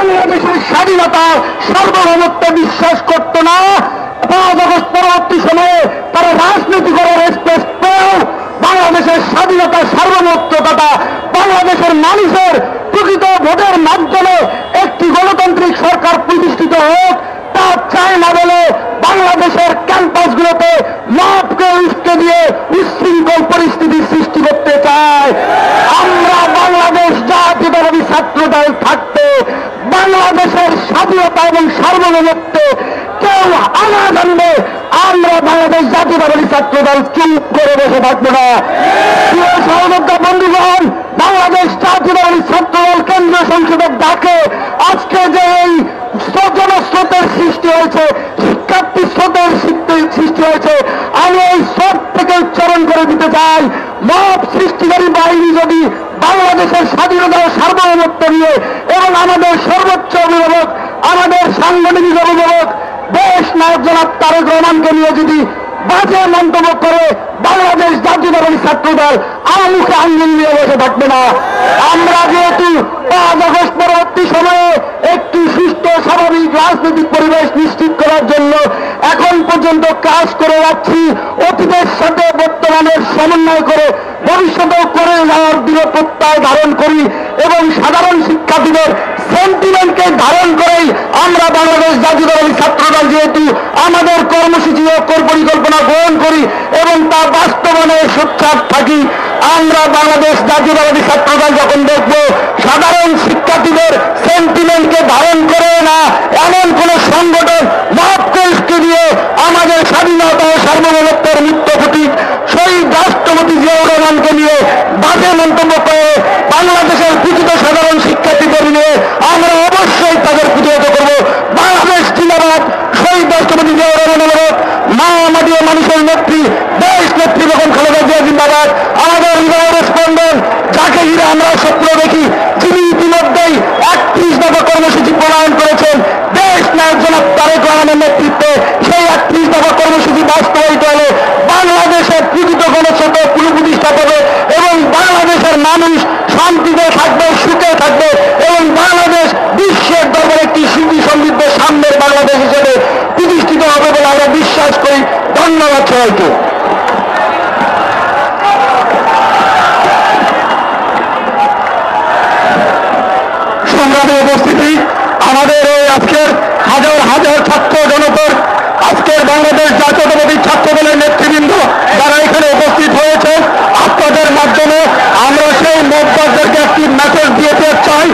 বাংলাদেশের স্বাধীনতা সার্বভৌমত্বে বিশ্বাস করত না। 5 আগস্ট পরবর্তী সময়ে তারা রাজনীতি করার স্পেস পেয়েও বাংলাদেশের স্বাধীনতা সার্বভৌমত্বতা বাংলাদেশের মানুষের প্রকৃত ভোটের মাধ্যমে একটি গণতান্ত্রিক সরকার প্রতিষ্ঠিত হোক তা চায় না বলে বাংলাদেশের ক্যাম্পাসগুলোতে মবকে উস্কে দিয়ে উচ্ছৃঙ্খল পরিস্থিতি সৃষ্টি করতে চায়। আমরা বাংলাদেশ জাতীয়তাবাদী ছাত্রদল থাকতে বাংলাদেশের স্বাধীনতা এবং সার্বভৌমত্বে কেউ আনা জানবে আমরা বাংলাদেশ জাতীয়তাবাদী ছাত্রদল চুপ করে বসে থাকবো না। প্রিয় সহযোদ্ধা বন্ধুগণ, বাংলাদেশ জাতীয়তাবাদী ছাত্রদল কেন্দ্রীয় সংসদের ডাকে আজকে যে এই জনস্রোতের সৃষ্টি হয়েছে, শিক্ষার্থী স্রোতের সৃষ্টি হয়েছে, আমি এই স্রোত থেকে উচ্চারণ করে দিতে চাই, মব সৃষ্টিকারী বাহিনী যদি বাংলাদেশের স্বাধীনতা ও সার্বভৌমত্ব নিয়ে এবং আমাদের সর্বোচ্চ অভিভাবক, আমাদের সাংগঠনিক অভিভাবক দেশ নায়ক জনাব তারেক রহমানকে নিয়ে যদি বাজে মন্তব্য করে বাংলাদেশ জাতীয়তাবাদী ছাত্রদল আমার মুখে আঙ্গুল নিয়ে বসে থাকবে না। আমরা যেহেতু 5 আগস্ট পরবর্তী সময়ে একটি সুস্থ স্বাভাবিক রাজনৈতিক পরিবেশ নিশ্চিত করার জন্য এখন পর্যন্ত কাজ করে যাচ্ছি, অতীতের সাথে বর্তমানের সমন্বয় করে ভবিষ্যতেও করে যাওয়ার দৃঢ় প্রত্যয় ধারণ করি এবং সাধারণ শিক্ষার্থীদের সেন্টিমেন্টকে ধারণ করেই আমরা বাংলাদেশ জাতীয়তাবাদী ছাত্রদল যেহেতু আমাদের কর্মসূচি ও পরিকল্পনা গ্রহণ করি এবং তা বাস্তবায়নে সোচ্চার থাকি। আমরা বাংলাদেশ জাতীয়তাবাদী ছাত্রদল যখন দেখব সাধারণ শিক্ষার্থীদের সেন্টিমেন্টকে ধারণ করে না এমন কোন সংগঠন মবকে উস্কে দিয়ে আমাদের স্বাধীনতা ও সার্বভৌমত্বের মৃত্যু প্রতীক শহীদ রাষ্ট্রপতি জিয়াউর রহমানকে নিয়ে বাজে মন্তব্য করে বাংলাদেশের প্রকৃত সাধারণ শিক্ষার্থীদের নিয়ে আমরা অবশ্যই তাদের প্রতিহত করব। বাংলাদেশ জিন্দাবাদ, শহীদ রাষ্ট্রপতি জিয়াউর রহমান, মা আমাদের মানুষের নেত্রী, দেশ নেত্রী বেগম খালেদা জিয়া জিন্দাবাদ, আমাদের হৃদয়ের স্পন্দন যাকে ঘিরে আমরা স্বপ্ন দেখি, যিনি ইতিমধ্যেই 31 দফা কর্মসূচি প্রণয়ন করেছেন দেশ নায়ক জনাব তারেক রহমানের নেতৃত্বে। সেই 31 দফা কর্মসূচি বাস্তবায়িত হলে বাংলাদেশের প্রকৃত গণতন্ত্র পুনঃপ্রতিষ্ঠা পাবে এবং বাংলাদেশের মানুষ শান্তিতে থাকবে, সুখে থাকবে এবং বাংলাদেশ বিশ্বের দরবারে একটি সুখী সমৃদ্ধ সামনের বাংলাদেশ হিসেবে প্রতিষ্ঠিত হবে বলে আমরা বিশ্বাস করি। ধন্যবাদ সবাইকে। সংগ্রামে উপস্থিতি, আমাদের এই আজকের হাজার হাজার ছাত্র জনতার আজকের বাংলাদেশ জাতীয়তাবাদী ছাত্রদলের নেতৃবৃন্দ যারা এখানে উপস্থিত হয়েছে, আপনাদের মাধ্যমে আমরা সেই মতবাদদেরকে একটি মেসেজ দিতে চাই।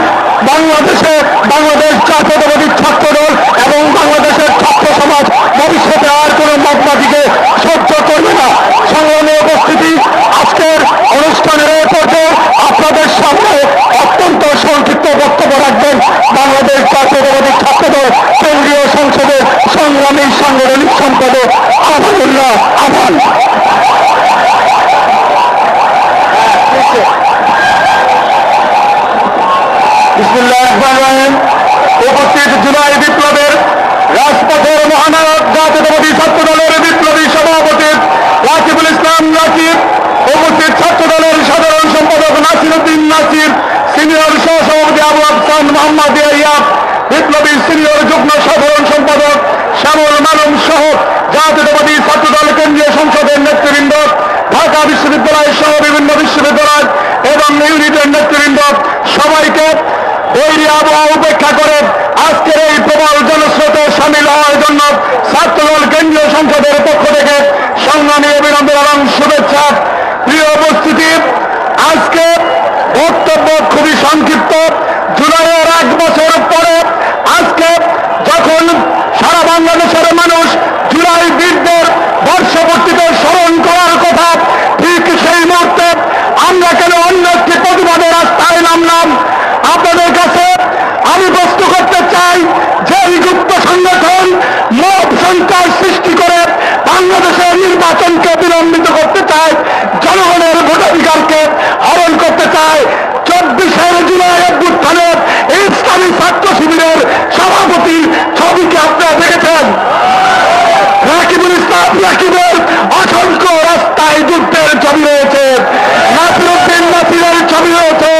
বাংলাদেশ জাতীয়তাবাদী ছাত্রদল এবং বাংলাদেশের ছাত্র সমাজ ভবিষ্যতে আর কোনো মতবাদীকে সহ্য করবে না। সংগ্রামে উপস্থিতি, আজকের অনুষ্ঠানের এই পর্যায়ে আপনাদের সামনে অত্যন্ত সংক্ষিপ্ত বক্তব্য রাখবেন বাংলাদেশ জাতীয়তাবাদী ছাত্রদল কেন্দ্রীয় সংসদের সংগ্রামী সাংগঠনিক সম্পাদক আমানুল্লাহ আমান। উপস্থিত জুলাই বিপ্লবের রাজপথের মহানায়ক জাতীয়তাবাদী ছাত্রদলের বিপ্লবী সভাপতি রাকিবুল ইসলাম রাকিব, উপস্থিত ছাত্রদলের সাধারণ সম্পাদক নাসিরউদ্দিন নাসির, সিনিয়র সহসভাপতি আবু আফসান মোহাম্মদ ইয়াব, বিপ্লবী সিনিয়র যুগ্ম সাধারণ সম্পাদক শ্যামল মালুম সহ জাতীয়তাবাদী ছাত্রদল কেন্দ্রীয় সংসদের নেতৃবৃন্দ, ঢাকা বিশ্ববিদ্যালয় সহ বিভিন্ন বিশ্ববিদ্যালয় এবং ইউনিটের নেতৃবৃন্দ, সবাইকে বৈরী আবহাওয়া উপেক্ষা করে আজকের এই প্রবল জনস্রোতে সামিল হওয়ার জন্য ছাত্রদল কেন্দ্রীয় সংসদের পক্ষ থেকে সংগ্রামী অভিনন্দন এবং শুভেচ্ছা। প্রিয় উপস্থিতি, আজকে বক্তব্য খুবই সংক্ষিপ্ত। জুলাইয়ের 1 বছর পরে আজকে যখন সারা বাংলাদেশের মানুষ জুলাই বীরদের বর্ষপূর্তিকে স্মরণ করার কথা, ঠিক সেই মুহূর্তে আমরা কেন অন্য একটি প্রতিবাদের রাস্তায় নামলাম? আপনাদের কাছে আমি প্রশ্ন করতে চাই যে এই গুপ্ত সংগঠন মব সন্ত্রাস সৃষ্টি করে বাংলাদেশের নির্বাচনকে বিলম্বিত করতে চায়, জনগণের ভোটাধিকারকে হরণ করতে চায়। 24 জুলাই অভ্যুত্থানের ইসলামী ছাত্র শিবিরের সভাপতি ছবিকে আপনারা দেখেছেন। রাকিবুল ইসলাম রাকিবের অসংখ্য রাস্তায় যুদ্ধের ছবি রয়েছে, নাসিরউদ্দিন নাসিরের ছবি রয়েছে,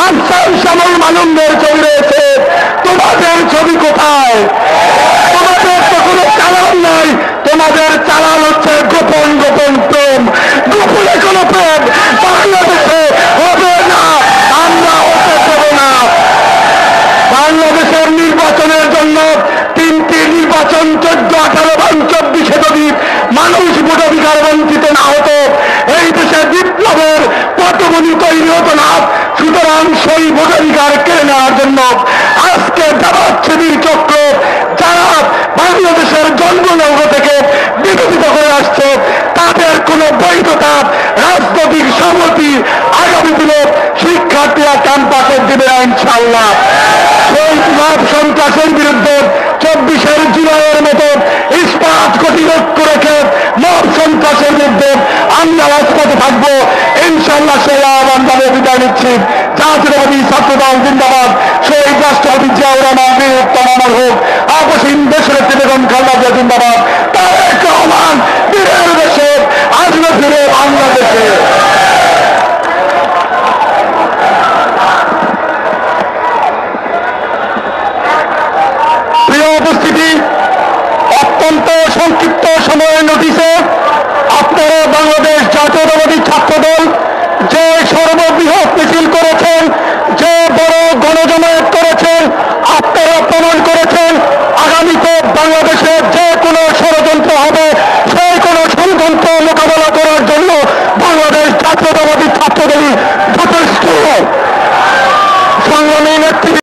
আফসান শ্যামল মালুমের ছবি রয়েছে। তোমার বাংলাদেশের নির্বাচনের জন্য তিনটি নির্বাচন 14, 18 এবং 24-এ যদি মানুষ ভোটাধিকার বঞ্চিত না হতো, এই দেশে বিপ্লবের পটভূমি তৈরি হতো না। সুতরাং সেই ভোটাধিকার কেড়ে নেওয়ার জন্য আজকে জামাত-শিবির চক্র যারা বাংলাদেশের জন্মলগ্ন থেকে বিরোধিতা করে আসছে, তাদের কোনো বৈধতা রাজনৈতিক সংহতি আগামী দিনে শিক্ষার্থীরা ক্যাম্পাসে দিবে না ইনশাআল্লাহ। সেই মব সন্ত্রাসের বিরুদ্ধে 24 জুলাইয়ের মতো ইস্পাত কর্তৃপক্ষ রেখে মব সন্ত্রাসের বিরুদ্ধে আমরা রাজপথে থাকবো ইনশাআল্লাহ। সেই আহ্বান জানিয়ে বিদায় নিচ্ছি। জাতীয়তাবাদী ছাত্রদল জিন্দাবাদ। শহীদ রাষ্ট্রপতি জিয়াউর রহমান বীর উত্তম অমর হোক। আপসহীন দেশের একটি বেগম খালেদা জিয়া জিন্দাবাদ। তারেক রহমান বীরের দেশে আসবে ফিরে বাংলাদেশে। প্রিয় উপস্থিতি, অত্যন্ত সংক্ষিপ্ত সময়ের নোটিশে আপনারা বাংলাদেশ জাতীয়তাবাদী ছাত্রদল যে সর্ববৃহৎ মিছিল করেছেন, যে বড় গণজমায়েত করেছেন, আপনারা প্রমাণ করেছেন আগামীতে বাংলাদেশ